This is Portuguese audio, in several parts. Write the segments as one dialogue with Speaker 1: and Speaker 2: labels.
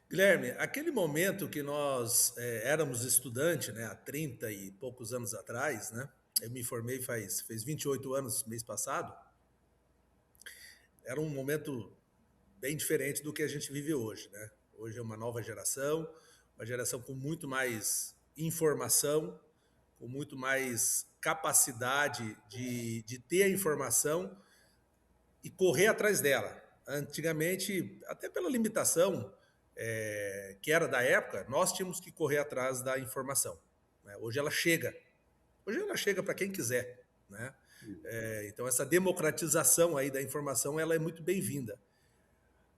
Speaker 1: Guilherme, aquele momento que nós éramos estudante, né, há 30 e poucos anos atrás, né? Eu me formei fez 28 anos mês passado. Era um momento bem diferente do que a gente vive hoje, né? Hoje é uma geração com muito mais informação, com muito mais capacidade de ter a informação e correr atrás dela. Antigamente, até pela limitação que era da época, nós tínhamos que correr atrás da informação. Né? Hoje ela chega para quem quiser. Né? Então essa democratização aí da informação ela é muito bem-vinda.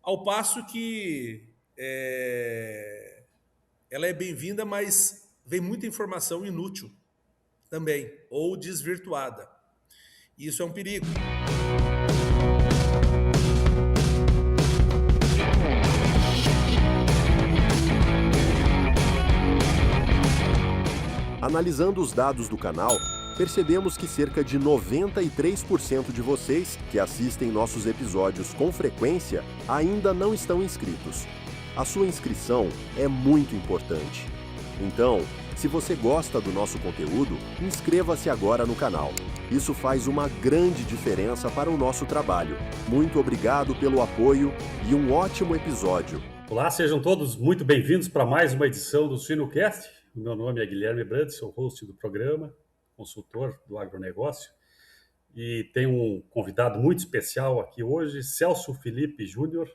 Speaker 1: Ao passo que ela é bem-vinda, mas vem muita informação inútil também, ou desvirtuada. E isso é um perigo.
Speaker 2: Analisando os dados do canal, percebemos que cerca de 93% de vocês que assistem nossos episódios com frequência ainda não estão inscritos. A sua inscrição é muito importante. Então, se você gosta do nosso conteúdo, inscreva-se agora no canal. Isso faz uma grande diferença para o nosso trabalho. Muito obrigado pelo apoio e um ótimo episódio.
Speaker 3: Olá, sejam todos muito bem-vindos para mais uma edição do Suinocast. O meu nome é Guilherme Brandt, sou host do programa, consultor do agronegócio, e tenho um convidado muito especial aqui hoje, Celso Felipe Júnior.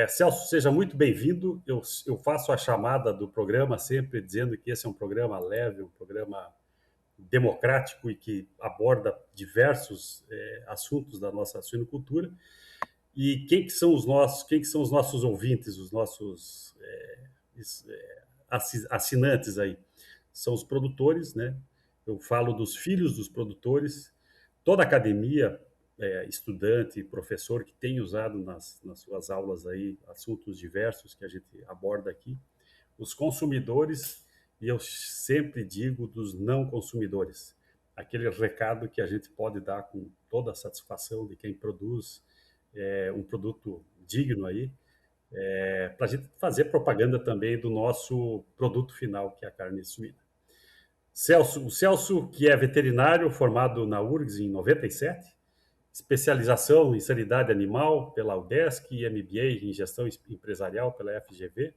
Speaker 3: Celso, seja muito bem-vindo. Eu faço a chamada do programa sempre dizendo que esse é um programa leve, um programa democrático e que aborda diversos assuntos da nossa suinocultura. E quem que são os nossos ouvintes, os nossos assinantes aí? São os produtores, né? Eu falo dos filhos dos produtores, toda a academia, estudante, professor que tem usado nas suas aulas aí assuntos diversos que a gente aborda aqui, os consumidores, e eu sempre digo dos não consumidores, aquele recado que a gente pode dar com toda a satisfação de quem produz um produto digno aí, para a gente fazer propaganda também do nosso produto final, que é a carne suína. O Celso, que é veterinário, formado na URGS em 97, especialização em sanidade animal pela UDESC e MBA em gestão empresarial pela FGV,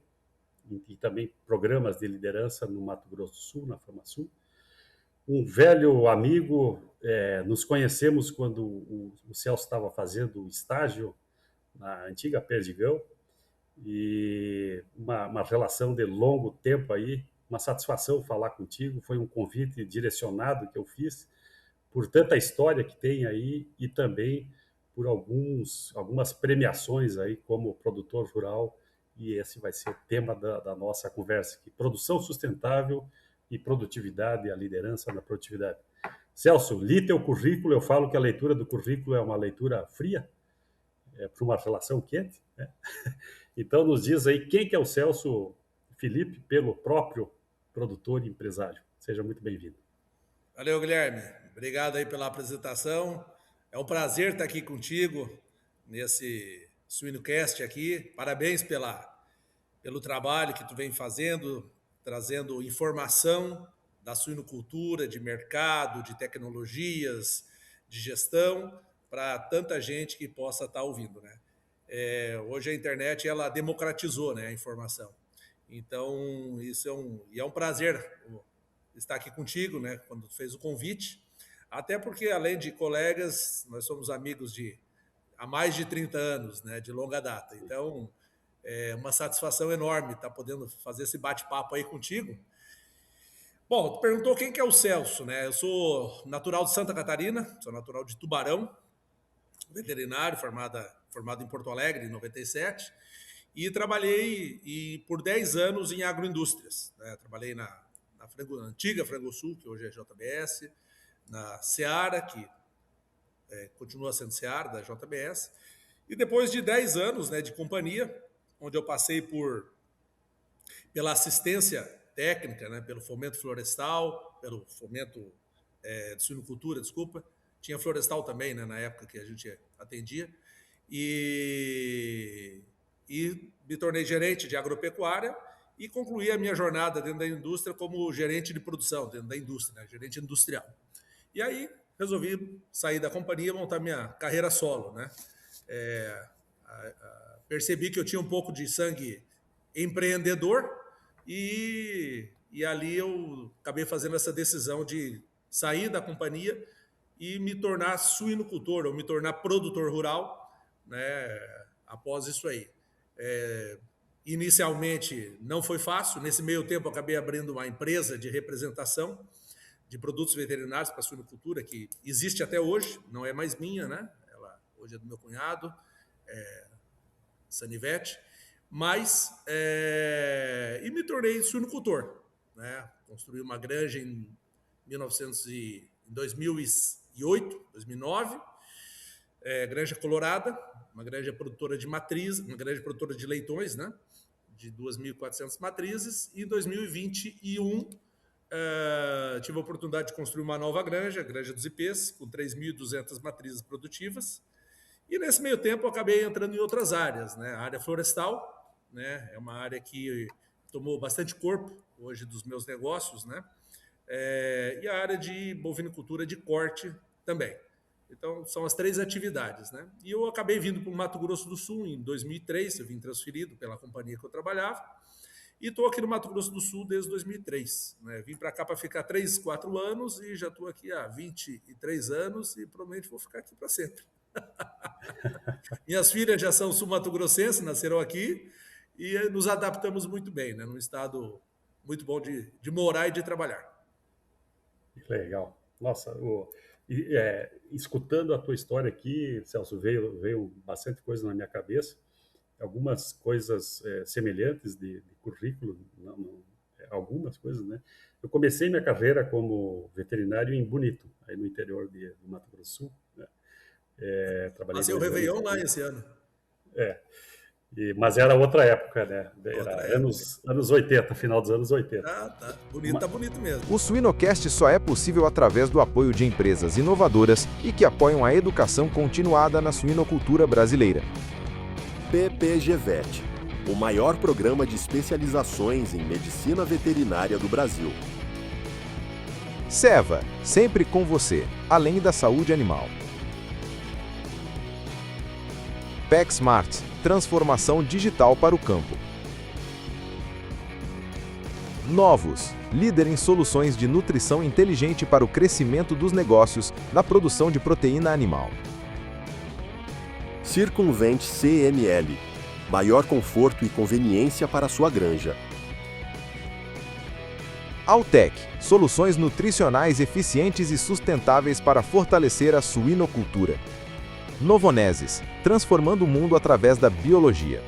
Speaker 3: e também programas de liderança no Mato Grosso do Sul, na FamaSul. Um velho amigo, nos conhecemos quando o Celso estava fazendo estágio na antiga Perdigão, e uma relação de longo tempo aí, uma satisfação falar contigo, foi um convite direcionado que eu fiz por tanta história que tem aí e também por algumas premiações aí como produtor rural, e esse vai ser o tema da nossa conversa aqui, produção sustentável e produtividade, a liderança na produtividade. Celso, li teu currículo, eu falo que a leitura do currículo é uma leitura fria, para uma relação quente, né? Então nos diz aí quem que é o Celso Felipe pelo próprio produtor e empresário. Seja muito bem-vindo.
Speaker 1: Valeu, Guilherme. Obrigado aí pela apresentação. É um prazer estar aqui contigo nesse Suinocast aqui. Parabéns pelo trabalho que tu vem fazendo, trazendo informação da suinocultura, de mercado, de tecnologias, de gestão, para tanta gente que possa estar ouvindo, né? Hoje a internet ela democratizou, né, a informação. Então isso é um prazer estar aqui contigo, né, quando tu fez o convite. Até porque além de colegas, nós somos amigos há mais de 30 anos, né, de longa data. Então é uma satisfação enorme estar podendo fazer esse bate-papo aí contigo. Bom, tu perguntou quem que é o Celso, né? Eu sou natural de Santa Catarina, sou natural de Tubarão, veterinário, formado em Porto Alegre, em 97, e trabalhei por 10 anos em agroindústrias. Né? Trabalhei na antiga Frangosul, que hoje é JBS, na Seara, que continua sendo Seara, da JBS, e depois de 10 anos, né, de companhia, onde eu passei pela assistência técnica, né, pelo fomento florestal, pelo fomento de suinocultura, desculpa. Tinha florestal também, né, na época que a gente atendia. E e me tornei gerente de agropecuária e concluí a minha jornada dentro da indústria como gerente de produção, dentro da indústria, né? Gerente industrial. E aí resolvi sair da companhia e montar minha carreira solo, né? Percebi que eu tinha um pouco de sangue empreendedor e ali eu acabei fazendo essa decisão de sair da companhia e me tornar suinocultor, ou me tornar produtor rural, né, após isso aí. Inicialmente não foi fácil, nesse meio tempo eu acabei abrindo uma empresa de representação de produtos veterinários para a suinocultura, que existe até hoje, não é mais minha, né? Ela hoje é do meu cunhado, Sanivete, mas e me tornei suinocultor, né? Construí uma granja em 2008, 2009, Granja Colorada, uma granja produtora de matriz, uma granja produtora de leitões, né? De 2.400 matrizes, e em 2021 tive a oportunidade de construir uma nova granja, a Granja dos Ipês, com 3.200 matrizes produtivas. E nesse meio tempo eu acabei entrando em outras áreas, né? A área florestal, né? É uma área que tomou bastante corpo hoje dos meus negócios, né? E a área de bovinicultura de corte também. Então, são as 3 atividades, né? E eu acabei vindo para o Mato Grosso do Sul em 2003, eu vim transferido pela companhia que eu trabalhava, e estou aqui no Mato Grosso do Sul desde 2003. Né? Vim para cá para ficar 3, 4 anos e já estou aqui há 23 anos e provavelmente vou ficar aqui para sempre. Minhas filhas já são sul-mato-grossenses, nasceram aqui e nos adaptamos muito bem, né? Num estado muito bom de morar e de trabalhar.
Speaker 3: Legal. Nossa, escutando a tua história aqui, Celso, veio bastante coisa na minha cabeça, algumas coisas semelhantes de currículo, algumas coisas, né? Eu comecei minha carreira como veterinário em Bonito, aí no interior do Mato Grosso do Sul, né? Trabalhei
Speaker 1: Passei o
Speaker 3: 2 anos
Speaker 1: Réveillon lá
Speaker 3: aqui.
Speaker 1: esse ano.
Speaker 3: Mas era outra época, né?
Speaker 1: Outra
Speaker 3: Era
Speaker 1: época.
Speaker 3: anos 80, final dos anos 80.
Speaker 1: Tá bonito, tá bonito mesmo.
Speaker 4: O Suinocast só é possível através do apoio de empresas inovadoras e que apoiam a educação continuada na suinocultura brasileira.
Speaker 2: PPGVET, o maior programa de especializações em medicina veterinária do Brasil.
Speaker 4: Seva, sempre com você, além da saúde animal. PecSmart, transformação digital para o campo. Novos, líder em soluções de nutrição inteligente para o crescimento dos negócios na produção de proteína animal.
Speaker 2: Circunvent CML, maior conforto e conveniência para a sua granja.
Speaker 4: Altec, soluções nutricionais eficientes e sustentáveis para fortalecer a suinocultura. Novonesis, transformando o mundo através da biologia.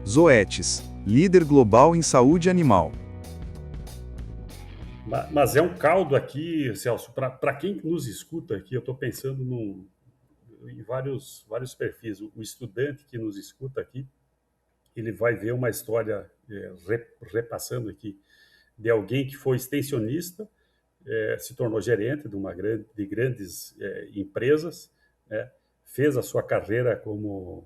Speaker 4: Zoetis, líder global em saúde animal.
Speaker 3: Mas é um caldo aqui, Celso, para quem nos escuta aqui, eu estou pensando em vários perfis. O estudante que nos escuta aqui, ele vai ver uma história repassando aqui de alguém que foi extensionista, se tornou gerente de grandes empresas, né? Fez a sua carreira como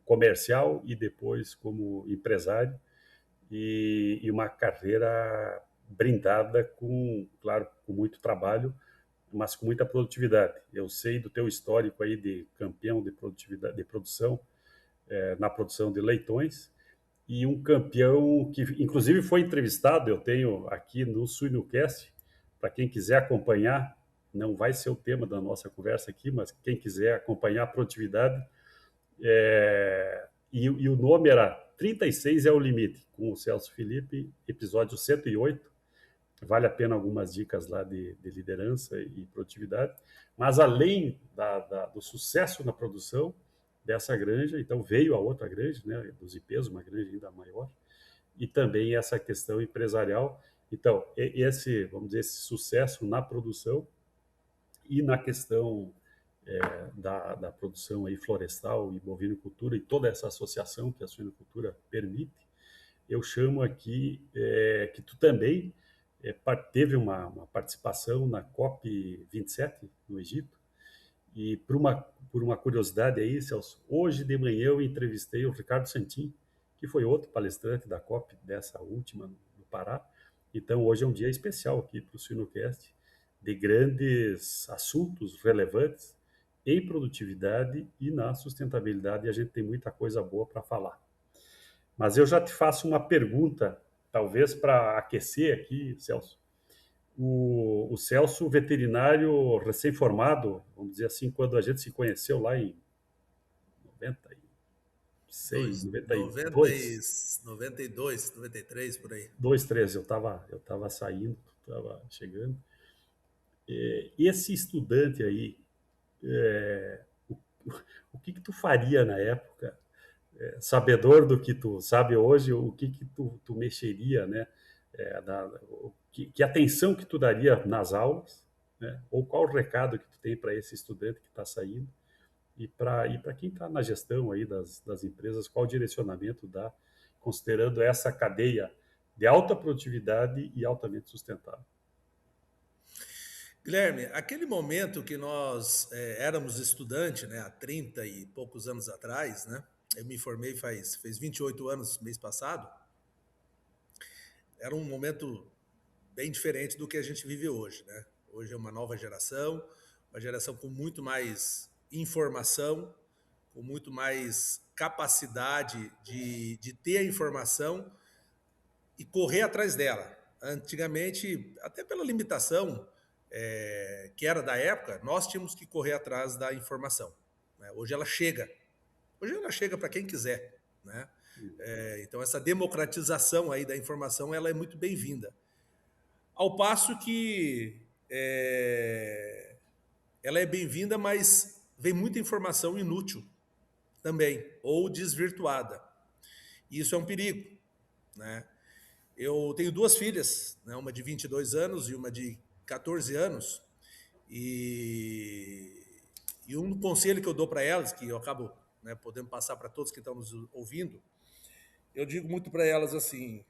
Speaker 3: comercial e depois como empresário, e uma carreira brindada claro, com muito trabalho, mas com muita produtividade. Eu sei do teu histórico aí de campeão de produtividade, de produção, na produção de leitões, e um campeão que, inclusive, foi entrevistado, eu tenho aqui no Suinocast, para quem quiser acompanhar, não vai ser o tema da nossa conversa aqui, mas quem quiser acompanhar a produtividade, e o nome era 36 é o limite, com o Celso Felipe, episódio 108, vale a pena algumas dicas lá de liderança e produtividade, mas além do sucesso na produção dessa granja, então veio a outra granja, né, dos Ipês, uma granja ainda maior, e também essa questão empresarial. Então, vamos dizer, esse sucesso na produção e na questão da produção aí florestal e bovinocultura e toda essa associação que a suinocultura permite, eu chamo aqui que tu também teve uma participação na COP27 no Egito, E por uma curiosidade aí, Celso, hoje de manhã eu entrevistei o Ricardo Santin, que foi outro palestrante da COP dessa última no Pará. Então hoje é um dia especial aqui para o Suinocast, de grandes assuntos relevantes em produtividade e na sustentabilidade, e a gente tem muita coisa boa para falar. Mas eu já te faço uma pergunta, talvez para aquecer aqui, Celso. O Celso, veterinário recém-formado, vamos dizer assim, quando a gente se conheceu lá em 96, 92,
Speaker 1: 92, 93, por aí.
Speaker 3: 23, eu tava saindo, estava chegando. E esse estudante aí, o, o que tu faria na época? Sabedor do que tu sabe hoje, o que tu mexeria, né? Que atenção que tu daria nas aulas, né? Ou qual o recado que tu tem para esse estudante que está saindo e para quem está na gestão aí das empresas, qual o direcionamento dá, considerando essa cadeia de alta produtividade e altamente sustentável.
Speaker 1: Guilherme, aquele momento que nós éramos estudantes, né, há 30 e poucos anos atrás, né, eu me formei fez 28 anos, mês passado, era um momento bem diferente do que a gente vive hoje, né? Hoje é uma nova geração, uma geração com muito mais informação, com muito mais capacidade de ter a informação e correr atrás dela. Antigamente, até pela limitação que era da época, nós tínhamos que correr atrás da informação, né? Hoje ela chega para quem quiser, né? Então essa democratização aí da informação, ela é muito bem-vinda. Ao passo que ela é bem-vinda, mas vem muita informação inútil também, ou desvirtuada. E isso é um perigo, né? Eu tenho duas filhas, né? Uma de 22 anos e uma de 14 anos, e um conselho que eu dou para elas, que eu acabo, né, podendo passar para todos que estão nos ouvindo, eu digo muito para elas assim: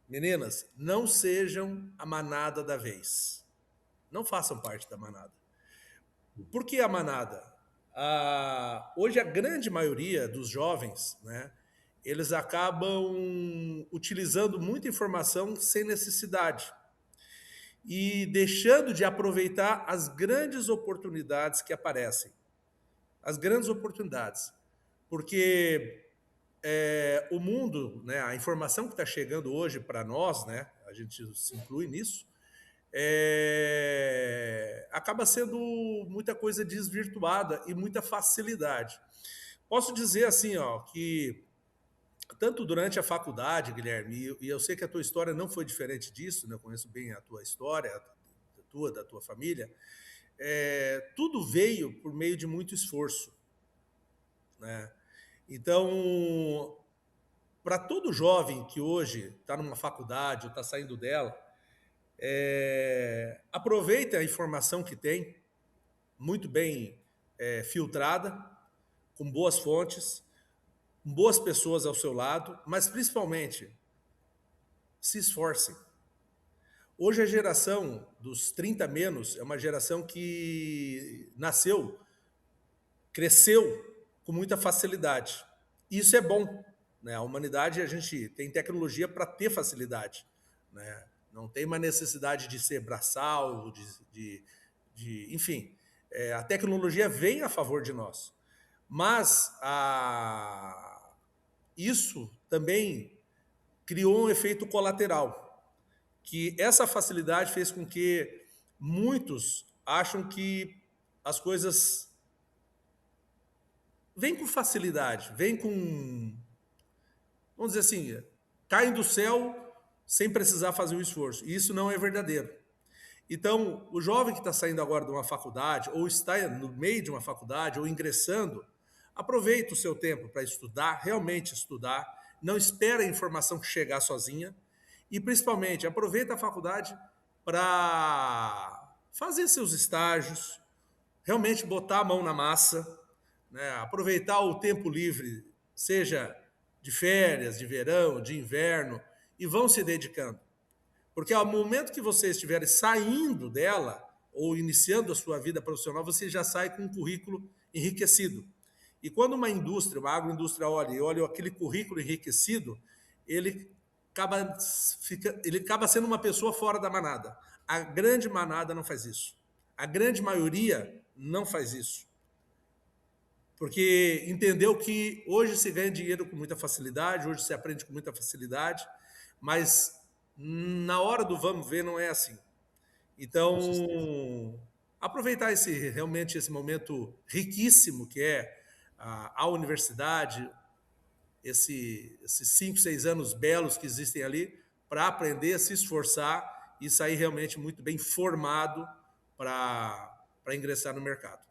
Speaker 1: meninas, não sejam a manada da vez. Não façam parte da manada. Por que a manada? Hoje a grande maioria dos jovens, né, eles acabam utilizando muita informação sem necessidade e deixando de aproveitar as grandes oportunidades que aparecem. As grandes oportunidades. Porque o mundo, né, a informação que está chegando hoje para nós, né, a gente se inclui nisso, acaba sendo muita coisa desvirtuada e muita facilidade. Posso dizer assim, ó, que tanto durante a faculdade, Guilherme, e eu sei que a tua história não foi diferente disso, né, eu conheço bem a tua história, da tua família, tudo veio por meio de muito esforço, né? Então, para todo jovem que hoje está numa faculdade ou está saindo dela, aproveite a informação que tem, muito bem filtrada, com boas fontes, com boas pessoas ao seu lado, mas principalmente se esforcem. Hoje a geração dos 30 menos é uma geração que nasceu, cresceu com muita facilidade. Isso é bom, né? A humanidade, a gente tem tecnologia para ter facilidade, né? Não tem uma necessidade de ser braçal, enfim, a tecnologia vem a favor de nós. Mas isso também criou um efeito colateral, que essa facilidade fez com que muitos acham que as coisas vêm com facilidade, vêm com, vamos dizer assim, caem do céu sem precisar fazer o esforço. E isso não é verdadeiro. Então, o jovem que está saindo agora de uma faculdade, ou está no meio de uma faculdade, ou ingressando, aproveite o seu tempo para estudar, realmente estudar, não espere a informação chegar sozinha, e principalmente aproveite a faculdade para fazer seus estágios, realmente botar a mão na massa, né? Aproveitar o tempo livre, seja de férias, de verão, de inverno, e vão se dedicando. Porque ao momento que vocês estiverem saindo dela, ou iniciando a sua vida profissional, você já sai com um currículo enriquecido. E quando uma indústria, uma agroindústria olha aquele currículo enriquecido, ele acaba sendo uma pessoa fora da manada. A grande manada não faz isso. A grande maioria não faz isso. Porque entendeu que hoje se ganha dinheiro com muita facilidade, hoje se aprende com muita facilidade, mas na hora do vamos ver não é assim. Então, aproveitar realmente esse momento riquíssimo que é a universidade, esses 5, 6 anos belos que existem ali, para aprender, se esforçar e sair realmente muito bem formado para ingressar no mercado.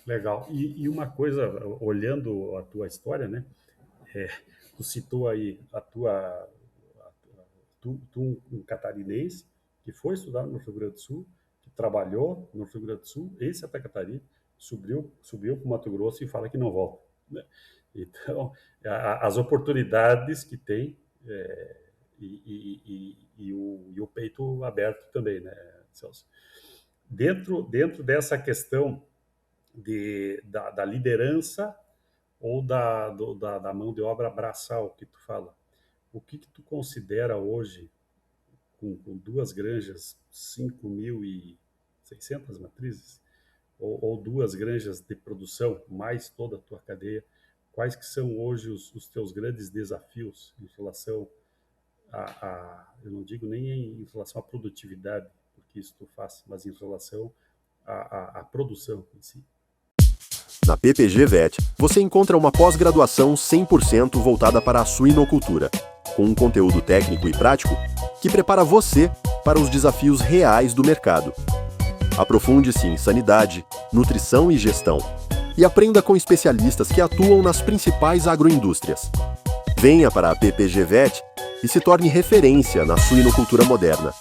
Speaker 3: Legal. E uma coisa, olhando a tua história, né? Tu citou aí um catarinense que foi estudar no Rio Grande do Sul, que trabalhou no Rio Grande do Sul, em Santa Catarina, subiu para o Mato Grosso e fala que não volta, né? Então, as oportunidades que tem e o peito aberto também, né, Celso? Dentro dessa questão da liderança ou da mão de obra braçal que tu fala, o que tu considera hoje, com 2 granjas, 5.600 matrizes, ou 2 granjas de produção, mais toda a tua cadeia, quais que são hoje os teus grandes desafios em relação eu não digo nem em relação à produtividade, porque isso tu faz, mas em relação à produção em si?
Speaker 2: Na PPG Vet, você encontra uma pós-graduação 100% voltada para a suinocultura, com um conteúdo técnico e prático que prepara você para os desafios reais do mercado. Aprofunde-se em sanidade, nutrição e gestão, e aprenda com especialistas que atuam nas principais agroindústrias. Venha para a PPG Vet e se torne referência na suinocultura moderna.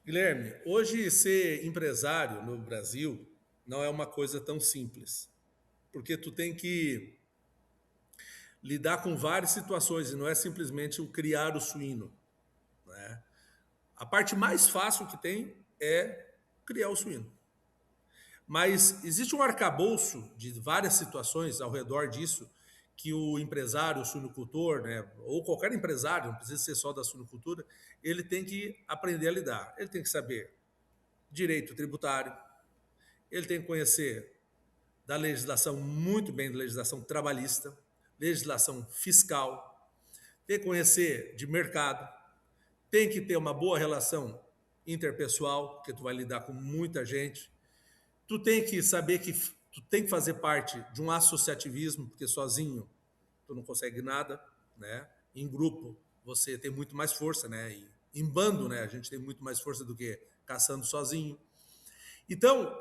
Speaker 1: Guilherme, hoje ser empresário no Brasil não é uma coisa tão simples, porque tu tem que lidar com várias situações e não é simplesmente o criar o suíno, né? A parte mais fácil que tem é criar o suíno. Mas existe um arcabouço de várias situações ao redor disso que o empresário, o suinocultor, né, ou qualquer empresário, não precisa ser só da suinocultura, ele tem que aprender a lidar. Ele tem que saber direito tributário, ele tem que conhecer da legislação, muito bem da legislação trabalhista, legislação fiscal, tem que conhecer de mercado, tem que ter uma boa relação interpessoal, porque tu vai lidar com muita gente. Tu tem que saber que tu tem que fazer parte de um associativismo, porque sozinho tu não consegue nada, né? Em grupo você tem muito mais força, né? E em bando, né? A gente tem muito mais força do que caçando sozinho. Então,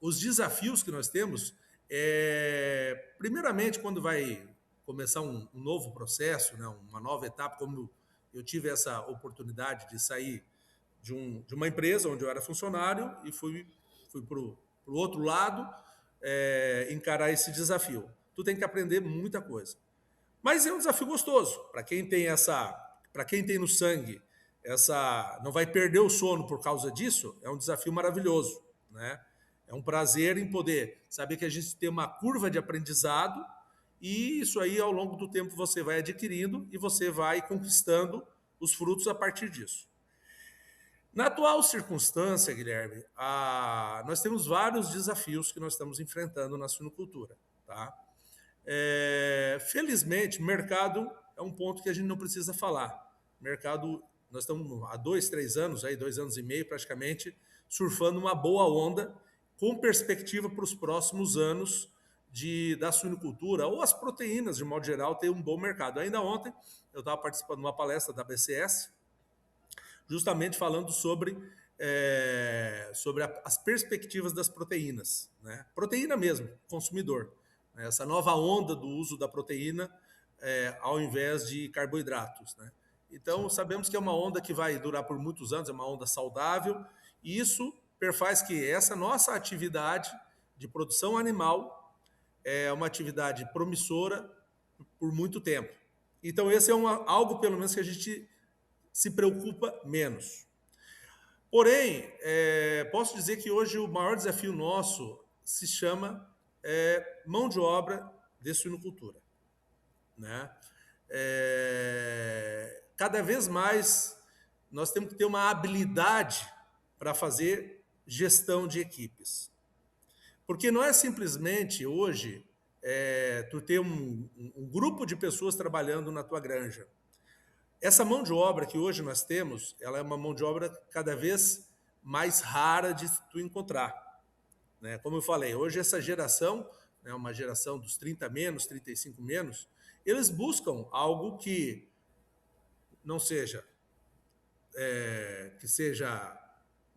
Speaker 1: os desafios que nós temos primeiramente, quando vai começar um novo processo, né? Uma nova etapa, como eu tive essa oportunidade de sair de uma empresa onde eu era funcionário e fui para o outro lado encarar esse desafio. Tu tem que aprender muita coisa. Mas é um desafio gostoso. Para quem tem no sangue, não vai perder o sono por causa disso, é um desafio maravilhoso, né? É um prazer em poder saber que a gente tem uma curva de aprendizado e isso aí, ao longo do tempo, você vai adquirindo e você vai conquistando os frutos a partir disso. Na atual circunstância, Guilherme, nós temos vários desafios que nós estamos enfrentando na suinocultura, tá? Felizmente, mercado é um ponto que a gente não precisa falar. Mercado, nós estamos há 2, 3 anos, 2 anos e meio praticamente, surfando uma boa onda com perspectiva para os próximos anos da suinocultura ou as proteínas, de modo geral, ter um bom mercado. Ainda ontem, eu estava participando de uma palestra da BCS, justamente falando sobre as perspectivas das proteínas, né? Proteína mesmo, consumidor. Né? Essa nova onda do uso da proteína ao invés de carboidratos, né? Então, sabemos que é uma onda que vai durar por muitos anos, é uma onda saudável, e isso perfaz que essa nossa atividade de produção animal é uma atividade promissora por muito tempo. Então, esse é algo, pelo menos, que a gente se preocupa menos. Porém, posso dizer que hoje o maior desafio nosso se chama mão de obra de suinocultura, né? Cada vez mais nós temos que ter uma habilidade para fazer gestão de equipes. Porque não é simplesmente hoje tu ter um grupo de pessoas trabalhando na tua granja. Essa mão de obra que hoje nós temos, ela é uma mão de obra cada vez mais rara de tu encontrar, né? Como eu falei, hoje essa geração, né, uma geração dos 30 menos, 35 menos, eles buscam algo que não seja que seja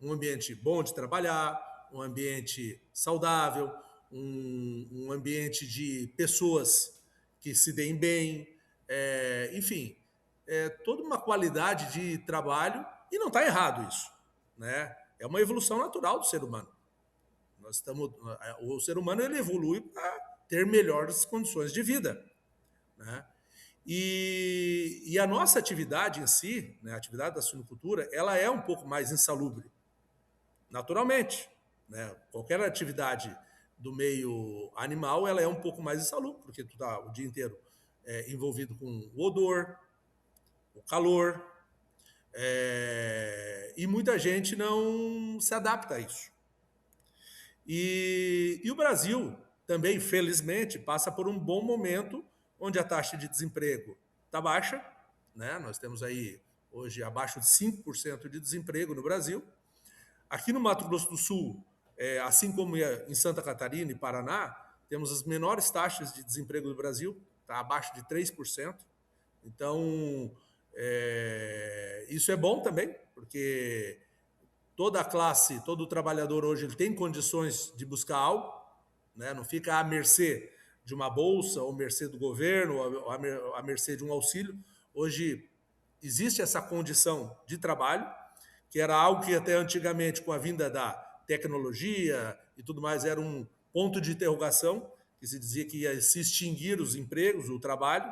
Speaker 1: um ambiente bom de trabalhar, um ambiente saudável, um ambiente de pessoas que se deem bem, enfim, toda uma qualidade de trabalho, e não está errado isso, né? É uma evolução natural do ser humano. O ser humano ele evolui para ter melhores condições de vida, né? E a nossa atividade em si, né, a atividade da suinocultura, ela é um pouco mais insalubre, naturalmente, né? Qualquer atividade do meio animal, ela é um pouco mais insalubre, porque tu está o dia inteiro envolvido com o odor, o calor, e muita gente não se adapta a isso. E o Brasil também, felizmente, passa por um bom momento onde a taxa de desemprego está baixa, né? Nós temos aí hoje abaixo de 5% de desemprego no Brasil. Aqui no Mato Grosso do Sul, assim como em Santa Catarina e Paraná, temos as menores taxas de desemprego do Brasil, está abaixo de 3%. Então, isso é bom também, porque toda a classe, todo trabalhador hoje ele tem condições de buscar algo, né? Não fica à mercê de uma bolsa, ou à mercê do governo, ou à mercê de um auxílio. Hoje existe essa condição de trabalho, que era algo que até antigamente, com a vinda da tecnologia e tudo mais, era um ponto de interrogação, que se dizia que ia se extinguir os empregos, o trabalho,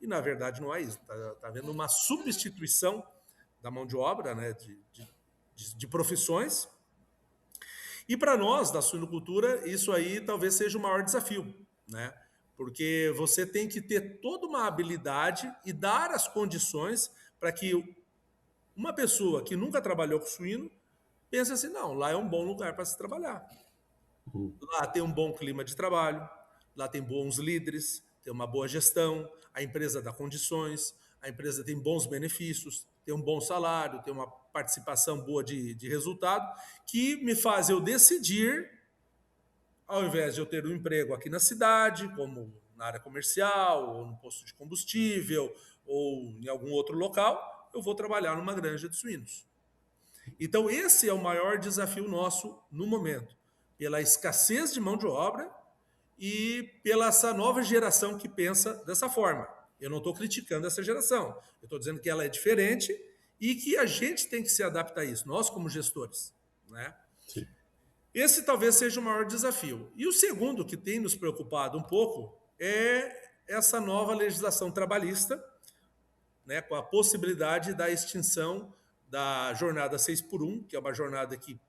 Speaker 1: e na verdade não é isso. Está havendo uma substituição da mão de obra, né, de profissões. E para nós, da suinocultura, isso aí talvez seja o maior desafio, né? Porque você tem que ter toda uma habilidade e dar as condições para que uma pessoa que nunca trabalhou com suíno pense assim, não, lá é um bom lugar para se trabalhar. Lá tem um bom clima de trabalho, lá tem bons líderes, tem uma boa gestão, a empresa dá condições, a empresa tem bons benefícios, tem um bom salário, tem uma participação boa de resultado, que me faz eu decidir, ao invés de eu ter um emprego aqui na cidade, como na área comercial, ou no posto de combustível, ou em algum outro local, eu vou trabalhar numa granja de suínos. Então, esse é o maior desafio nosso no momento, pela escassez de mão de obra e pela essa nova geração que pensa dessa forma. Eu não estou criticando essa geração, eu estou dizendo que ela é diferente e que a gente tem que se adaptar a isso, nós como gestores, né?
Speaker 3: Sim.
Speaker 1: Esse talvez seja o maior desafio. E o segundo que tem nos preocupado um pouco é essa nova legislação trabalhista, né, com a possibilidade da extinção da jornada 6x1, que é uma jornada que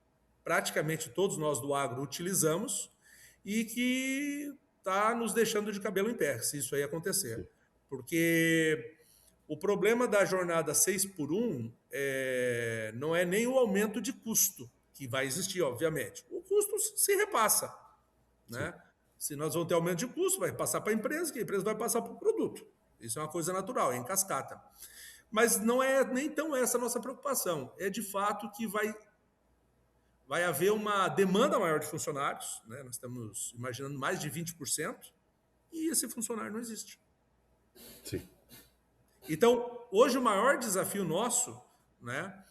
Speaker 1: praticamente todos nós do agro utilizamos e que está nos deixando de cabelo em pé, se isso aí acontecer. Porque o problema da jornada 6x1 não é nem o aumento de custo, que vai existir, obviamente. O custo se repassa, né? Se nós vamos ter aumento de custo, vai passar para a empresa, que a empresa vai passar para o produto. Isso é uma coisa natural, é em cascata. Mas não é nem tão essa a nossa preocupação. É de fato que vai haver uma demanda maior de funcionários, né? Nós estamos imaginando mais de 20%, e esse funcionário não existe.
Speaker 3: Sim.
Speaker 1: Então, hoje o maior desafio nosso, né,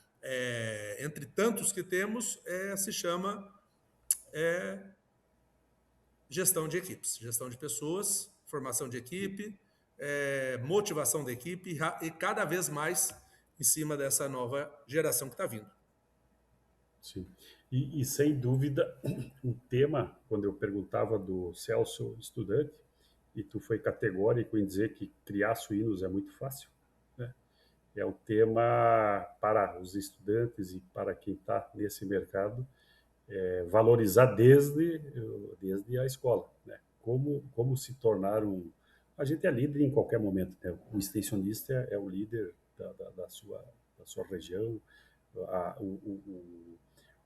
Speaker 1: entre tantos que temos, se chama gestão de equipes, gestão de pessoas, formação de equipe, motivação da equipe e cada vez mais em cima dessa nova geração que está vindo.
Speaker 3: Sim. E sem dúvida, o tema, quando eu perguntava do Celso estudante, e tu foi categórico em dizer que criar suínos é muito fácil, né? é um tema para os estudantes e para quem está nesse mercado, valorizar desde a escola, né? Como se tornar A gente é líder em qualquer momento, né? O extensionista é o líder da sua região,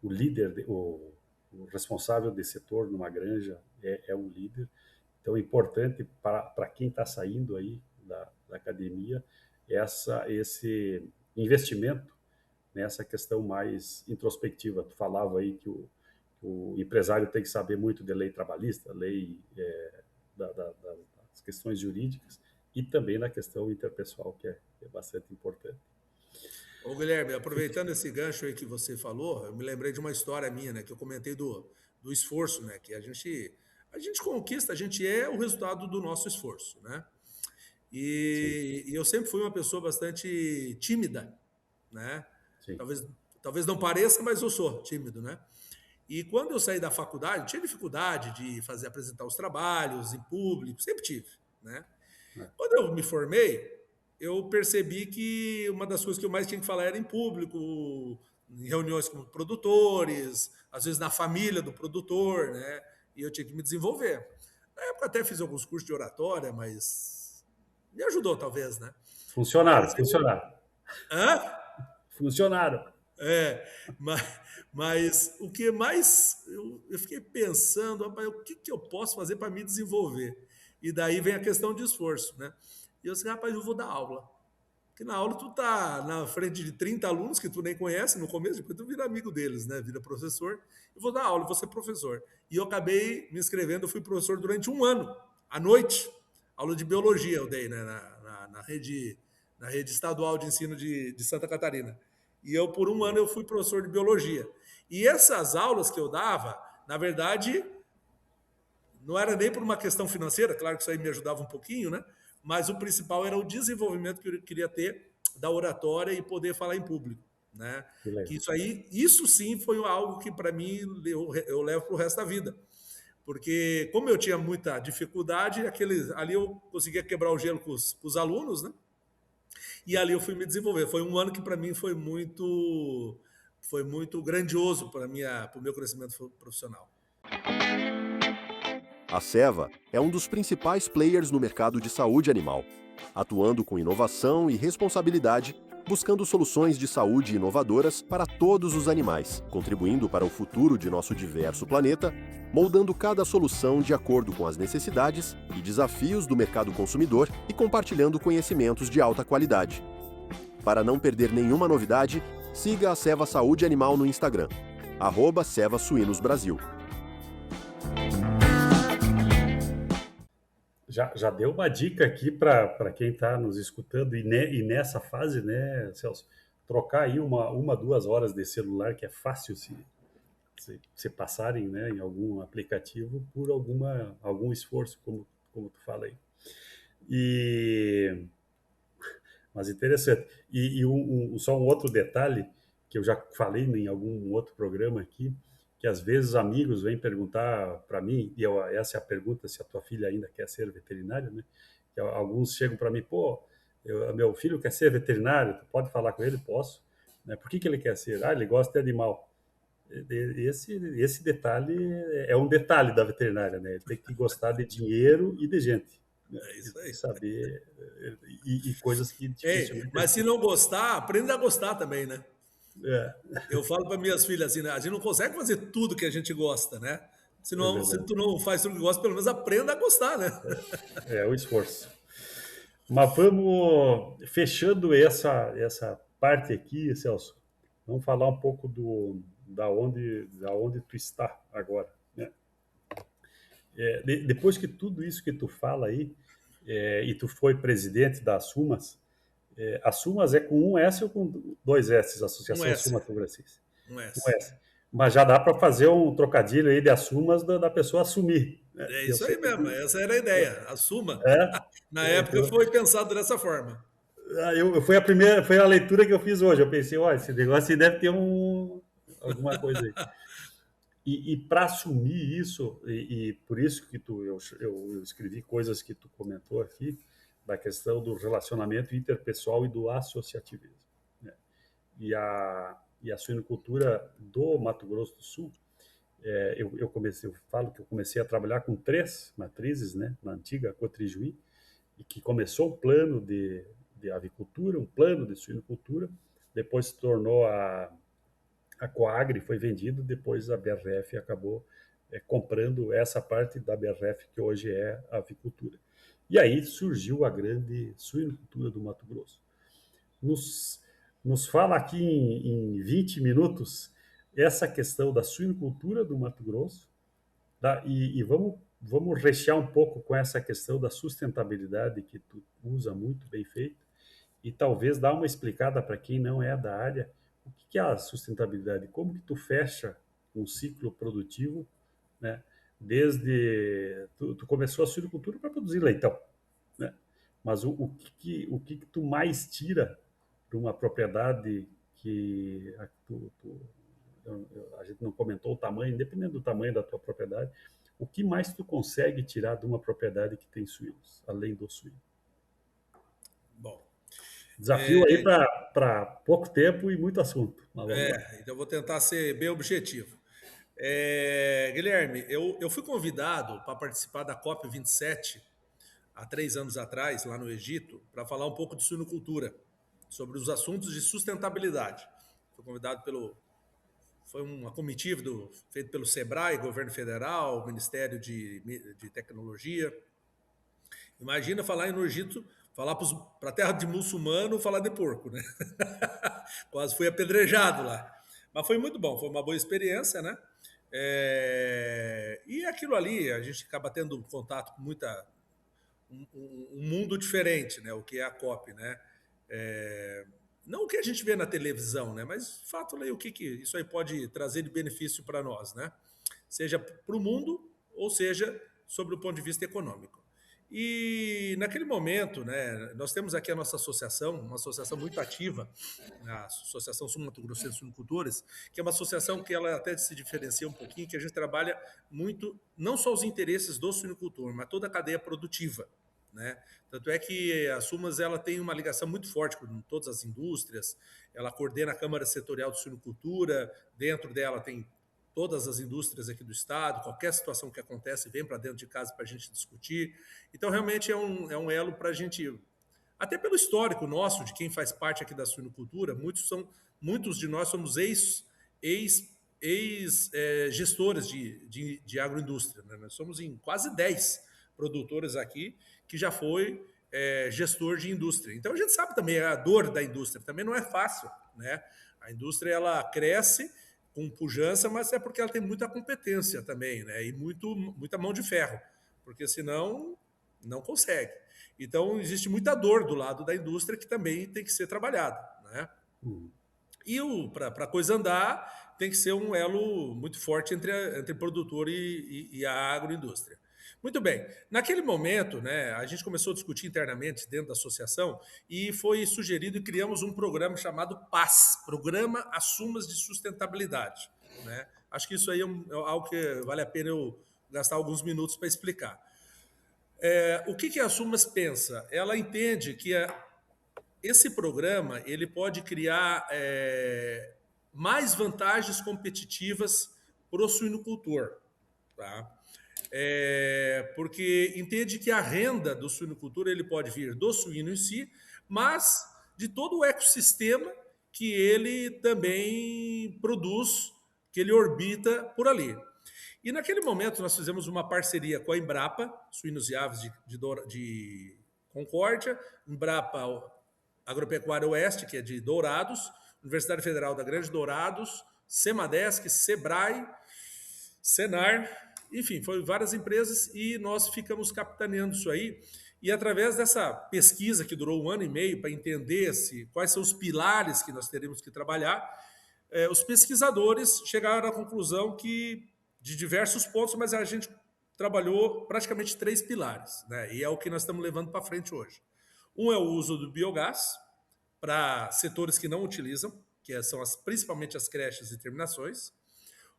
Speaker 3: o líder, o responsável de setor numa granja é um líder. Então, é importante para quem está saindo aí da academia esse investimento nessa questão mais introspectiva. Tu falava aí que o empresário tem que saber muito de lei trabalhista, lei das questões jurídicas e também na questão interpessoal, que é bastante importante.
Speaker 1: Ô, Guilherme, aproveitando esse gancho aí que você falou, eu me lembrei de uma história minha, né, que eu comentei do esforço, né, que a gente conquista, a gente é o resultado do nosso esforço, né? E eu sempre fui uma pessoa bastante tímida, né?
Speaker 3: Sim.
Speaker 1: Talvez não pareça, mas eu sou tímido, né? E quando eu saí da faculdade, tinha dificuldade de apresentar os trabalhos em público, sempre tive, né? Quando eu me formei, eu percebi que uma das coisas que eu mais tinha que falar era em público, em reuniões com produtores, às vezes na família do produtor, né? E eu tinha que me desenvolver. Na época até fiz alguns cursos de oratória, mas me ajudou talvez, né?
Speaker 3: Funcionaram.
Speaker 1: Hã?
Speaker 3: Funcionaram.
Speaker 1: Mas o que mais eu fiquei pensando, rapaz, o que eu posso fazer para me desenvolver? E daí vem a questão de esforço, né? E eu disse, rapaz, eu vou dar aula. Porque na aula tu tá na frente de 30 alunos que tu nem conhece no começo, depois tu vira amigo deles, né? Vira professor. Eu vou dar aula, eu vou ser professor. E eu acabei me inscrevendo, eu fui professor durante 1 ano, à noite. Aula de biologia eu dei, né? Na rede estadual de ensino de Santa Catarina. E eu, por 1 ano, eu fui professor de biologia. E essas aulas que eu dava, na verdade, não era nem por uma questão financeira, claro que isso aí me ajudava um pouquinho, né? Mas o principal era o desenvolvimento que eu queria ter da oratória e poder falar em público, né? Que isso sim foi algo que para mim eu levo para o resto da vida. Porque como eu tinha muita dificuldade, ali eu conseguia quebrar o gelo com os alunos, né? E ali eu fui me desenvolver. Foi 1 ano que para mim foi muito grandioso para o meu crescimento profissional.
Speaker 2: A Ceva é um dos principais players no mercado de saúde animal, atuando com inovação e responsabilidade, buscando soluções de saúde inovadoras para todos os animais, contribuindo para o futuro de nosso diverso planeta, moldando cada solução de acordo com as necessidades e desafios do mercado consumidor e compartilhando conhecimentos de alta qualidade. Para não perder nenhuma novidade, siga a Ceva Saúde Animal no Instagram, @Ceva Suínos Brasil.
Speaker 3: Já deu uma dica aqui para quem está nos escutando e nessa fase, né, Celso, trocar aí 2 horas de celular, que é fácil se passarem, né, em algum aplicativo por algum esforço, como tu fala aí. Mas interessante. Só um outro detalhe que eu já falei em algum outro programa aqui, que às vezes amigos vêm perguntar para mim, e essa é a pergunta, se a tua filha ainda quer ser veterinária, né? Que alguns chegam para mim, meu filho quer ser veterinário, tu pode falar com ele? Posso. Né? Por que ele quer ser? Ele gosta de animal. Esse detalhe é um detalhe da veterinária, né? Ele tem que gostar de dinheiro e de gente.
Speaker 1: É isso aí.
Speaker 3: Saber e coisas que dificilmente...
Speaker 1: Mas se não gostar, aprenda a gostar também, né?
Speaker 3: É.
Speaker 1: Eu falo para minhas filhas assim, né? A gente não consegue fazer tudo que a gente gosta, né? Se tu não faz tudo que gosta, pelo menos aprenda a gostar, né?
Speaker 3: É o esforço. Mas vamos fechando essa parte aqui, Celso. Vamos falar um pouco da onde tu está agora, né? Depois que tudo isso que tu fala aí, e tu foi presidente da Sumas, a Sumas é com 1 S ou com 2 S, Associação Sumatografense?
Speaker 1: 1 S.
Speaker 3: 1 S. Mas já dá para fazer um trocadilho aí de assumas da pessoa assumir. Né?
Speaker 1: É isso aí mesmo, essa era a ideia, assuma. Na época
Speaker 3: então,
Speaker 1: foi pensado dessa forma.
Speaker 3: Foi a leitura que eu fiz hoje. Eu pensei, esse negócio aí deve ter alguma coisa aí. E para assumir isso, e por isso que eu escrevi coisas que tu comentou aqui, da questão do relacionamento interpessoal e do associativismo, né? E a suinocultura do Mato Grosso do Sul, eu falo que eu comecei a trabalhar com 3 matrizes, né, na antiga Cotrijuí, e que começou o plano de avicultura, um plano de suinocultura, depois se tornou a Coagri, foi vendido, depois a BRF acabou comprando essa parte da BRF que hoje é a avicultura. E aí surgiu a grande suinocultura do Mato Grosso. Nos fala aqui em 20 minutos essa questão da suinocultura do Mato Grosso, tá? E vamos rechear um pouco com essa questão da sustentabilidade que tu usa muito bem feito e talvez dar uma explicada para quem não é da área o que é a sustentabilidade, como que tu fecha um ciclo produtivo, né? Desde tu começou a suinocultura para produzir leitão, né? Mas o que tu mais tira de uma propriedade que a gente não comentou o tamanho, independente do tamanho da tua propriedade, o que mais tu consegue tirar de uma propriedade que tem suínos, além do suíno?
Speaker 1: Bom,
Speaker 3: Desafio aí para pouco tempo e muito assunto. Mas vamos lá.
Speaker 1: então eu vou tentar ser bem objetivo. Guilherme, eu fui convidado para participar da COP27 há 3 anos atrás, lá no Egito, para falar um pouco de suinocultura, sobre os assuntos de sustentabilidade. Fui convidado foi uma comitiva feito pelo SEBRAE, Governo Federal, Ministério de Tecnologia. Imagina falar no Egito, falar para a terra de muçulmano, falar de porco, né? Quase fui apedrejado lá. Mas foi muito bom, foi uma boa experiência, né? E aquilo ali, a gente acaba tendo contato com um mundo diferente, né? O que é a COP, né? Não o que a gente vê na televisão, né? Mas fato aí o que isso aí pode trazer de benefício para nós, né? Seja para o mundo ou seja sobre o ponto de vista econômico. E naquele momento, né, nós temos aqui a nossa associação, uma associação muito ativa, a Associação Sul-Mato Grossense de Suinocultores, que é uma associação que ela até se diferencia um pouquinho, que a gente trabalha muito, não só os interesses do suinocultor, mas toda a cadeia produtiva, né? Tanto é que a Sumas ela tem uma ligação muito forte com todas as indústrias, ela coordena a Câmara Setorial de Suinocultura, dentro dela tem todas as indústrias aqui do estado, qualquer situação que acontece vem para dentro de casa para a gente discutir. Então, realmente é um elo para a gente, até pelo histórico nosso, de quem faz parte aqui da suinocultura, muitos de nós somos ex-gestores de agroindústria, né? Nós somos em quase 10 produtores aqui que já foi gestor de indústria. Então, a gente sabe também a dor da indústria, também não é fácil, né? A indústria, ela cresce com pujança, mas é porque ela tem muita competência também, né? E muita mão de ferro, porque senão não consegue. Então, existe muita dor do lado da indústria que também tem que ser trabalhada, né? E para a coisa andar, tem que ser um elo muito forte entre produtor e a agroindústria. Muito bem. Naquele momento, né, a gente começou a discutir internamente dentro da associação e foi sugerido e criamos um programa chamado PAS, Programa Assumas de Sustentabilidade, né? Acho que isso aí é algo que vale a pena eu gastar alguns minutos para explicar. O que a Sumas pensa? Ela entende que esse programa ele pode criar mais vantagens competitivas para o suinocultor, tá? Porque entende que a renda do suinocultor ele pode vir do suíno em si, mas de todo o ecossistema que ele também produz, que ele orbita por ali. E naquele momento nós fizemos uma parceria com a Embrapa, Suínos e Aves de Concórdia, Embrapa Agropecuária Oeste, que é de Dourados, Universidade Federal da Grande Dourados, Semadesc, Sebrae, Senar, enfim, foram várias empresas e nós ficamos capitaneando isso aí. E através dessa pesquisa que durou 1 ano e meio para entender quais são os pilares que nós teremos que trabalhar, os pesquisadores chegaram à conclusão que, de diversos pontos, mas a gente trabalhou praticamente 3 pilares, né? E é o que nós estamos levando para frente hoje. Um é o uso do biogás para setores que não utilizam, que são principalmente as creches e terminações.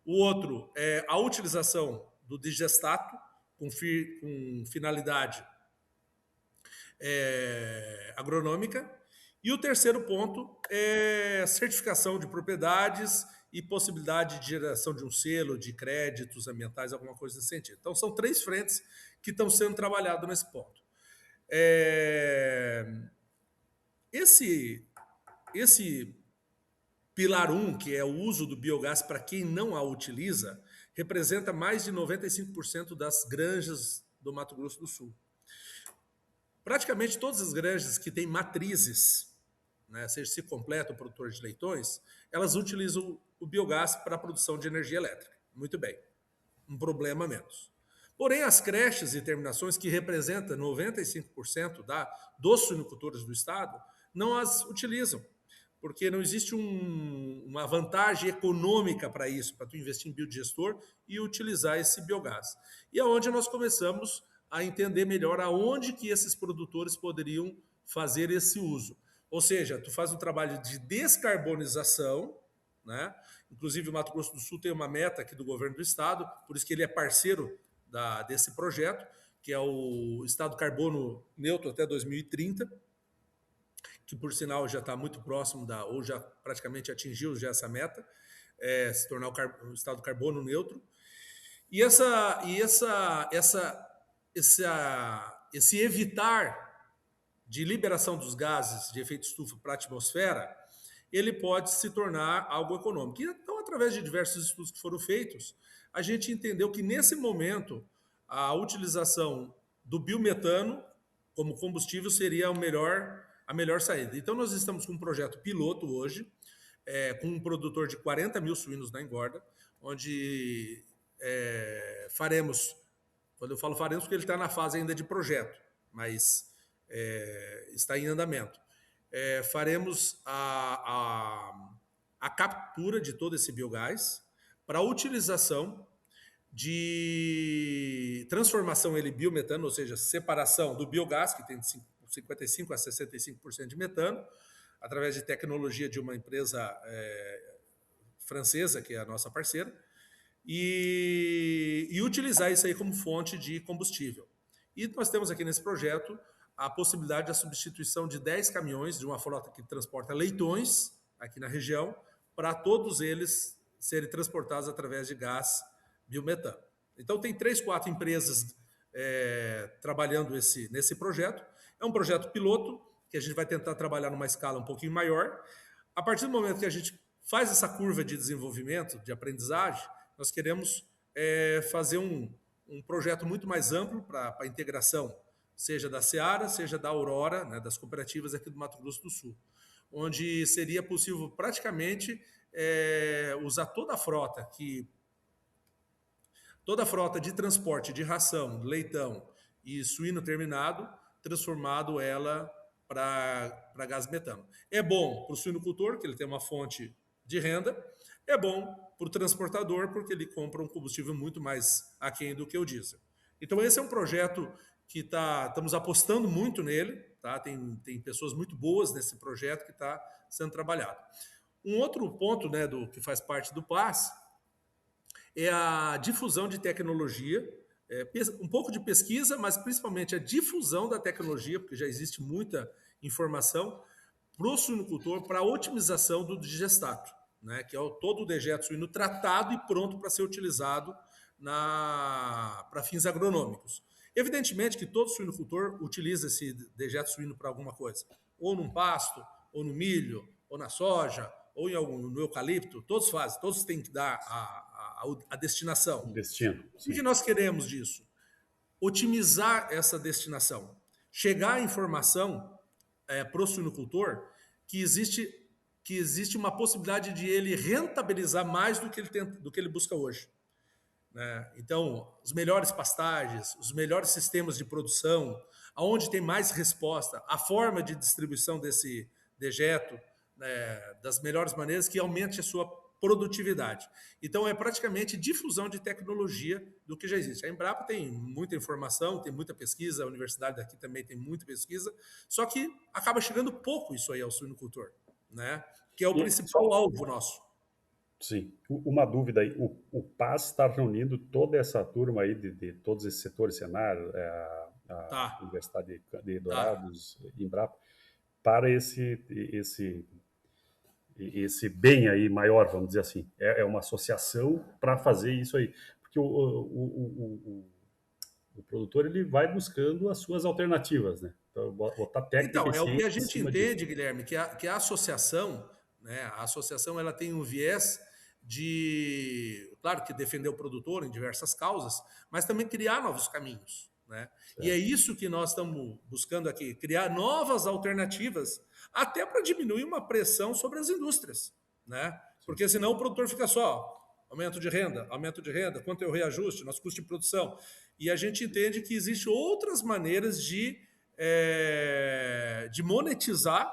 Speaker 1: O outro é a utilização do digestato com finalidade agronômica. E o terceiro ponto é certificação de propriedades e possibilidade de geração de um selo, de créditos ambientais, alguma coisa nesse sentido. Então, são 3 frentes que estão sendo trabalhadas nesse ponto. Esse pilar 1, que é o uso do biogás para quem não a utiliza, representa mais de 95% das granjas do Mato Grosso do Sul. Praticamente todas as granjas que têm matrizes, né, seja se completa o produtor de leitões, elas utilizam o biogás para a produção de energia elétrica. Muito bem, um problema menos. Porém, as creches e terminações, que representam 95% dos suinocultores do estado, não as utilizam, porque não existe uma vantagem econômica para isso, para tu investir em biodigestor e utilizar esse biogás. E é onde nós começamos a entender melhor aonde que esses produtores poderiam fazer esse uso. Ou seja, tu faz um trabalho de descarbonização, né? Inclusive o Mato Grosso do Sul tem uma meta aqui do governo do estado, por isso que ele é parceiro desse projeto, que é o estado carbono neutro até 2030, que por sinal já está muito próximo ou já praticamente atingiu já essa meta, se tornar o estado carbono neutro. E esse evitar de liberação dos gases de efeito estufa para a atmosfera, ele pode se tornar algo econômico. Então, através de diversos estudos que foram feitos, a gente entendeu que, nesse momento, a utilização do biometano como combustível seria a melhor saída. Então, nós estamos com um projeto piloto hoje, com um produtor de 40 mil suínos na engorda, onde faremos, quando eu falo faremos, porque ele está na fase ainda de projeto, mas está em andamento. Faremos a captura de todo esse biogás para a utilização de transformação em biometano, ou seja, separação do biogás, que tem 55% a 65% de metano, através de tecnologia de uma empresa francesa, que é a nossa parceira, e utilizar isso aí como fonte de combustível. E nós temos aqui nesse projeto a possibilidade da substituição de 10 caminhões de uma frota que transporta leitões aqui na região, para todos eles serem transportados através de gás biometano. Então, tem 3, 4 empresas trabalhando nesse projeto. É um projeto piloto, que a gente vai tentar trabalhar numa escala um pouquinho maior. A partir do momento que a gente faz essa curva de desenvolvimento, de aprendizagem, nós queremos fazer um projeto muito mais amplo para a integração, seja da Seara, seja da Aurora, né, das cooperativas aqui do Mato Grosso do Sul, onde seria possível praticamente usar toda a frota de transporte de ração, leitão e suíno terminado, transformado ela para gás metano. É bom para o suinocultor, que ele tem uma fonte de renda, é bom para o transportador, porque ele compra um combustível muito mais aquém do que o diesel. Então, esse é um projeto que estamos apostando muito nele, tá? Tem pessoas muito boas nesse projeto que está sendo trabalhado. Um outro ponto, né, que faz parte do PAS é a difusão de tecnologia, um pouco de pesquisa, mas principalmente a difusão da tecnologia, porque já existe muita informação para o suinocultor, para a otimização do digestato, né, que é todo o dejeto suíno tratado e pronto para ser utilizado para fins agronômicos. Evidentemente que todo suinocultor utiliza esse dejeto suíno para alguma coisa, ou num pasto, ou no milho, ou na soja, ou no eucalipto, todos fazem, todos têm que dar a destinação.
Speaker 3: O destino.
Speaker 1: O que nós queremos disso? Otimizar essa destinação. Chegar a informação para o suinocultor que existe uma possibilidade de ele rentabilizar mais do que ele busca hoje. Né? Então, as melhores pastagens, os melhores sistemas de produção, aonde tem mais resposta, a forma de distribuição desse dejeto, né, das melhores maneiras, que aumente a sua produtividade. Então, é praticamente difusão de tecnologia do que já existe. A Embrapa tem muita informação, tem muita pesquisa, a universidade daqui também tem muita pesquisa, só que acaba chegando pouco isso aí ao suinocultor, né? Que é o principal alvo nosso.
Speaker 3: Sim. Uma dúvida aí, o PAS está reunindo toda essa turma aí de todos esses setores, Senar, a
Speaker 1: Tá,
Speaker 3: Universidade de
Speaker 1: tá.
Speaker 3: Dourados, Embrapa, para esse bem aí maior, vamos dizer assim. É uma associação para fazer isso aí. Porque o produtor ele vai buscando as suas alternativas, né? Então, botar técnica
Speaker 1: Então,
Speaker 3: e
Speaker 1: é o que a
Speaker 3: ciência em
Speaker 1: gente
Speaker 3: cima disso.
Speaker 1: entende, Guilherme, que a associação, né, a associação ela tem um viés de, claro, que defender o produtor em diversas causas, mas também criar novos caminhos, né? E é
Speaker 3: Certo.
Speaker 1: isso que nós estamos buscando aqui, criar novas alternativas, até para diminuir uma pressão sobre as indústrias, né?
Speaker 3: Sim.
Speaker 1: Porque senão o produtor fica só aumento de renda, quanto é o reajuste, nosso custo de produção. E a gente entende que existem outras maneiras de monetizar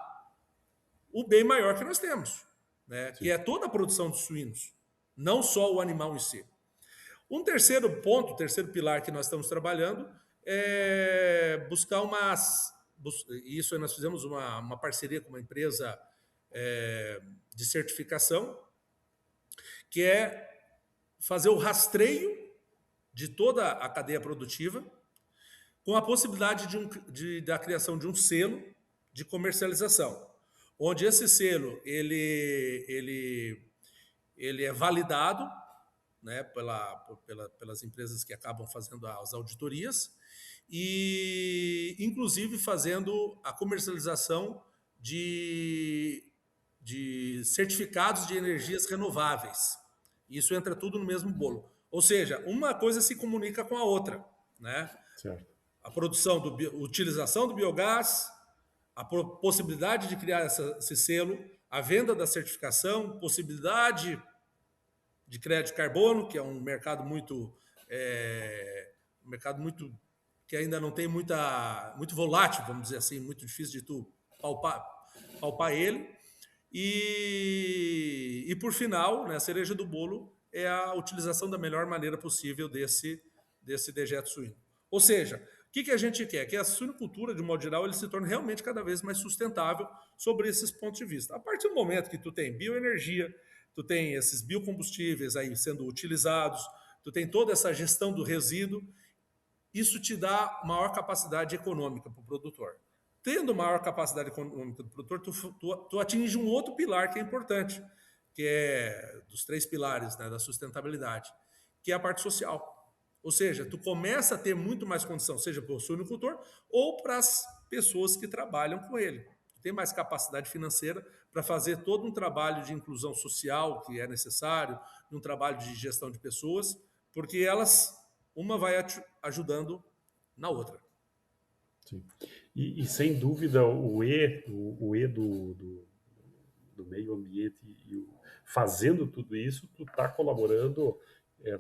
Speaker 1: o bem maior que nós temos, né? Que
Speaker 3: Sim.
Speaker 1: é toda a produção de suínos, não só o animal em si. Um terceiro ponto, terceiro pilar que nós estamos trabalhando é buscar isso nós fizemos uma parceria com uma empresa de certificação, que é fazer o rastreio de toda a cadeia produtiva, com a possibilidade da criação de um selo de comercialização, onde esse selo ele é validado, né, pelas empresas que acabam fazendo as auditorias e, inclusive, fazendo a comercialização de certificados de energias renováveis. Isso entra tudo no mesmo bolo. Ou seja, uma coisa se comunica com a outra, né?
Speaker 3: Certo.
Speaker 1: A produção, utilização do biogás, a possibilidade de criar esse selo, a venda da certificação, possibilidade de crédito de carbono, que é um mercado muito que ainda não tem muito volátil, vamos dizer assim, muito difícil de tu palpar ele. E por final, né, a cereja do bolo é a utilização da melhor maneira possível desse dejeto suíno. Ou seja, o que a gente quer? Que a suinocultura, de modo geral, ele se torne realmente cada vez mais sustentável sobre esses pontos de vista. A partir do momento que tu tem bioenergia, tu tem esses biocombustíveis aí sendo utilizados, tu tem toda essa gestão do resíduo, isso te dá maior capacidade econômica para o produtor. Tendo maior capacidade econômica do produtor, tu atinge um outro pilar que é importante, que é dos 3 pilares, né, da sustentabilidade, que é a parte social. Ou seja, tu começa a ter muito mais condição, seja para o suinocultor ou para as pessoas que trabalham com ele. Tu tem mais capacidade financeira para fazer todo um trabalho de inclusão social que é necessário, um trabalho de gestão de pessoas, porque uma vai ajudando na outra.
Speaker 3: Sim. E sem dúvida o E do meio ambiente fazendo tudo isso, tu está colaborando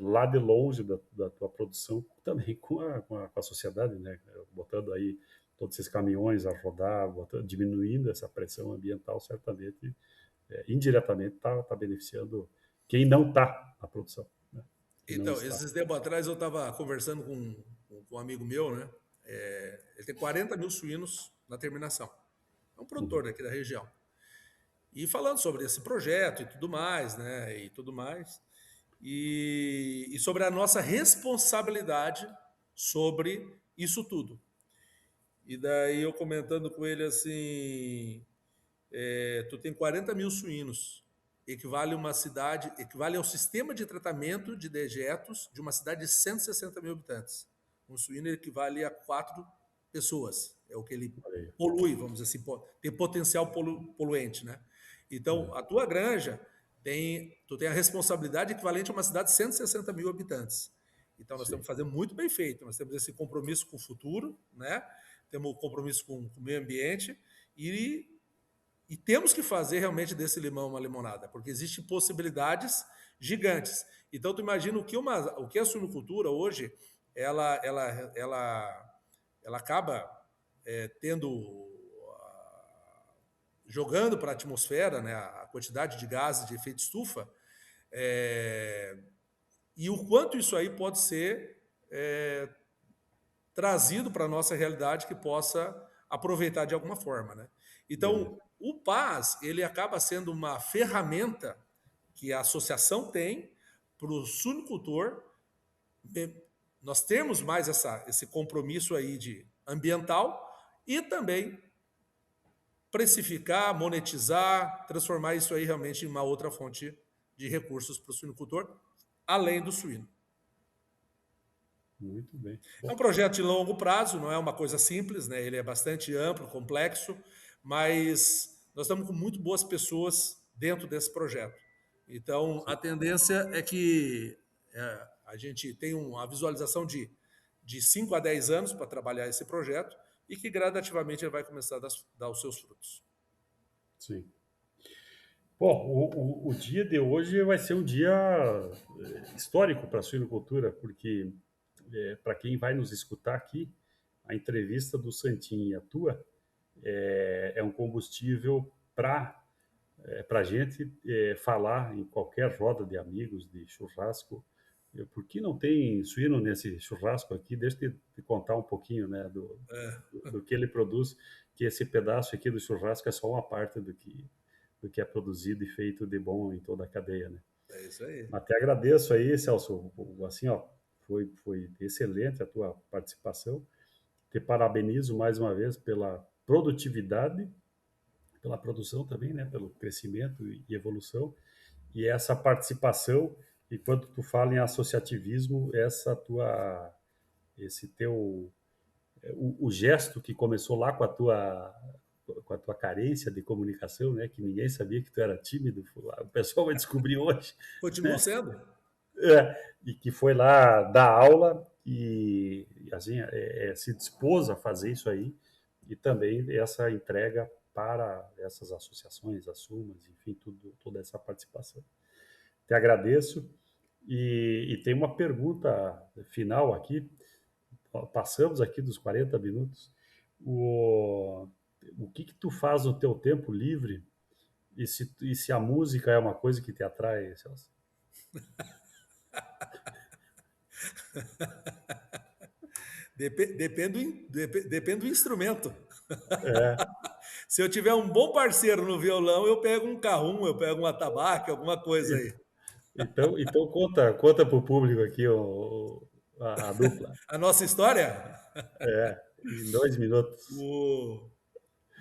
Speaker 3: lá de longe da tua produção também com a sociedade, né? Botando aí todos esses caminhões a rodar, diminuindo essa pressão ambiental, certamente, indiretamente está beneficiando quem não está na produção, né? Quem não
Speaker 1: Então,
Speaker 3: está.
Speaker 1: esses tempos atrás eu estava conversando com um amigo meu, né? Ele tem 40 mil suínos na terminação. É um produtor daqui da região. E falando sobre esse projeto e tudo mais, né? E sobre a nossa responsabilidade sobre isso tudo. E daí eu comentando com ele assim, tu tem 40 mil suínos, equivale ao sistema de tratamento de dejetos de uma cidade de 160 mil habitantes. Um suíno equivale a 4 pessoas, é o que ele polui, vamos dizer assim, tem potencial poluente, né? Então, a tua granja tu tem a responsabilidade equivalente a uma cidade de 160 mil habitantes. Então, nós temos que fazer muito bem feito, nós temos esse compromisso com o futuro, né? Temos compromisso com o meio ambiente e temos que fazer realmente desse limão uma limonada, porque existem possibilidades gigantes. Então, tu imagina o que a suinocultura hoje, ela acaba jogando para a atmosfera, né, a quantidade de gases de efeito estufa, e o quanto isso aí pode ser trazido para a nossa realidade que possa aproveitar de alguma forma, né? Então, o PAS, ele acaba sendo uma ferramenta que a associação tem para o suinocultor. Nós temos mais esse compromisso aí de ambiental e também precificar, monetizar, transformar isso aí realmente em uma outra fonte de recursos para o suinocultor, além do suíno.
Speaker 3: Muito bem.
Speaker 1: É um projeto de longo prazo, não é uma coisa simples, né? Ele é bastante amplo, complexo, mas nós estamos com muito boas pessoas dentro desse projeto. Então, a tendência é que a gente tenha uma visualização de 5 a 10 anos para trabalhar esse projeto e que gradativamente ele vai começar a dar os seus frutos.
Speaker 3: Sim. Bom, o dia de hoje vai ser um dia histórico para a suinocultura, porque para quem vai nos escutar aqui, a entrevista do Santinho e a tua é um combustível para a gente falar em qualquer roda de amigos, de churrasco. Por que não tem suíno nesse churrasco aqui? Deixa eu te contar um pouquinho, né, do que ele produz, que esse pedaço aqui do churrasco é só uma parte do que é produzido e feito de bom em toda a cadeia, né?
Speaker 1: É isso aí.
Speaker 3: Até agradeço aí, Celso, assim, ó, foi excelente a tua participação. Te parabenizo mais uma vez pela produtividade, pela produção também, né, pelo crescimento e evolução, e essa participação, e quando tu fala em associativismo, esse teu, o gesto que começou lá com a tua carência de comunicação, né, que ninguém sabia que tu era tímido, o pessoal vai descobrir hoje,
Speaker 1: Continua sendo.
Speaker 3: e que foi lá dar aula e assim, se dispôs a fazer isso aí, e também essa entrega para essas associações, as sumas, enfim, toda essa participação. Te agradeço e tem uma pergunta final aqui, passamos aqui dos 40 minutos, o que tu faz no teu tempo livre e se a música é uma coisa que te atrai, Celso?
Speaker 1: Depende do instrumento.
Speaker 3: É,
Speaker 1: Se eu tiver um bom parceiro no violão, eu pego um carrum, eu pego um atabaque, alguma coisa aí.
Speaker 3: então conta para o público aqui a dupla.
Speaker 1: A nossa história,
Speaker 3: Em 2 minutos.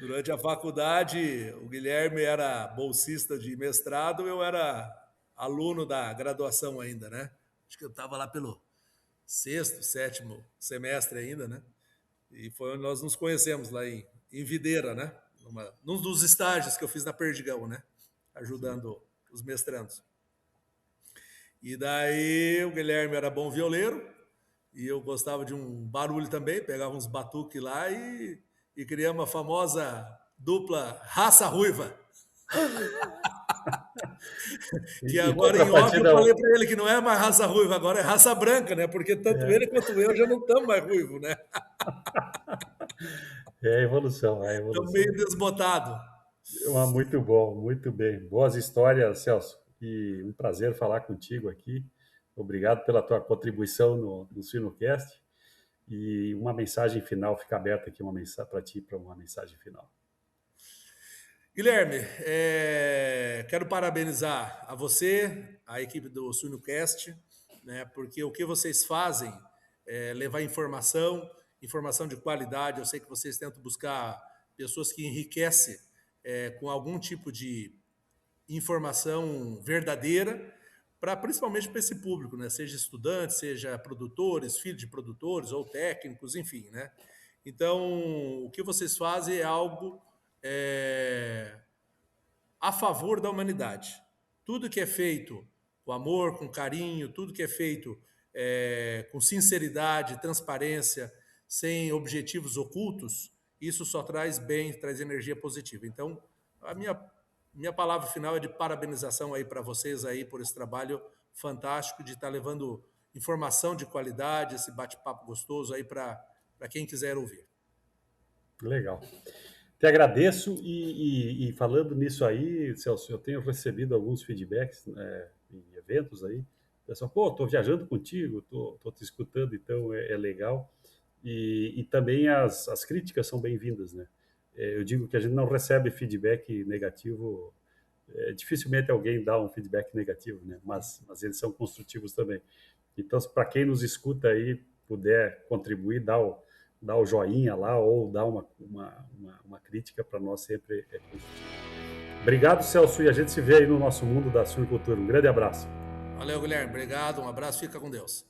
Speaker 1: durante a faculdade, o Guilherme era bolsista de mestrado, eu era aluno da graduação ainda, né? Acho que eu estava lá pelo 6º, 7º semestre ainda, né? E foi onde nós nos conhecemos, lá em Videira, né? Num dos estágios que eu fiz na Perdigão, né? Ajudando os mestrandos. E daí o Guilherme era bom violeiro e eu gostava de um barulho também, pegava uns batuques lá e criamos a famosa dupla Raça Ruiva. Que agora em off eu falei para ele que não é mais Raça Ruiva, agora é Raça Branca, né? Porque tanto ele quanto eu já não estamos mais ruivo, né?
Speaker 3: É a evolução, é a evolução.
Speaker 1: Estamos meio desbotado.
Speaker 3: Muito bom, muito bem. Boas histórias, Celso. E um prazer falar contigo aqui. Obrigado pela tua contribuição no Suinocast. E uma mensagem final, fica aberta aqui para ti, para uma mensagem final.
Speaker 1: Guilherme, quero parabenizar a você, a equipe do Suinocast, né, porque o que vocês fazem é levar informação de qualidade. Eu sei que vocês tentam buscar pessoas que enriquecem com algum tipo de informação verdadeira, principalmente para esse público, né? Seja estudantes, seja produtores, filhos de produtores ou técnicos, enfim, né? Então, o que vocês fazem é algo a favor da humanidade. Tudo que é feito com amor, com carinho, tudo que é feito com sinceridade, transparência, sem objetivos ocultos, isso só traz bem, traz energia positiva. Então, a minha palavra final é de parabenização aí para vocês aí por esse trabalho fantástico de estar levando informação de qualidade, esse bate-papo gostoso aí para quem quiser ouvir.
Speaker 3: Legal. Te agradeço e falando nisso aí, Celso, eu tenho recebido alguns feedbacks, né, em eventos aí. O pessoal, estou viajando contigo, estou te escutando, então é legal. E também as críticas são bem-vindas, né? Eu digo que a gente não recebe feedback negativo, dificilmente alguém dá um feedback negativo, né? Mas eles são construtivos também. Então, para quem nos escuta aí, puder contribuir, dar o joinha lá ou dar uma crítica para nós sempre é construtivo. Obrigado, Celso, e a gente se vê aí no nosso mundo da suinocultura. Um grande abraço.
Speaker 1: Valeu, Guilherme. Obrigado, um abraço, fica com Deus.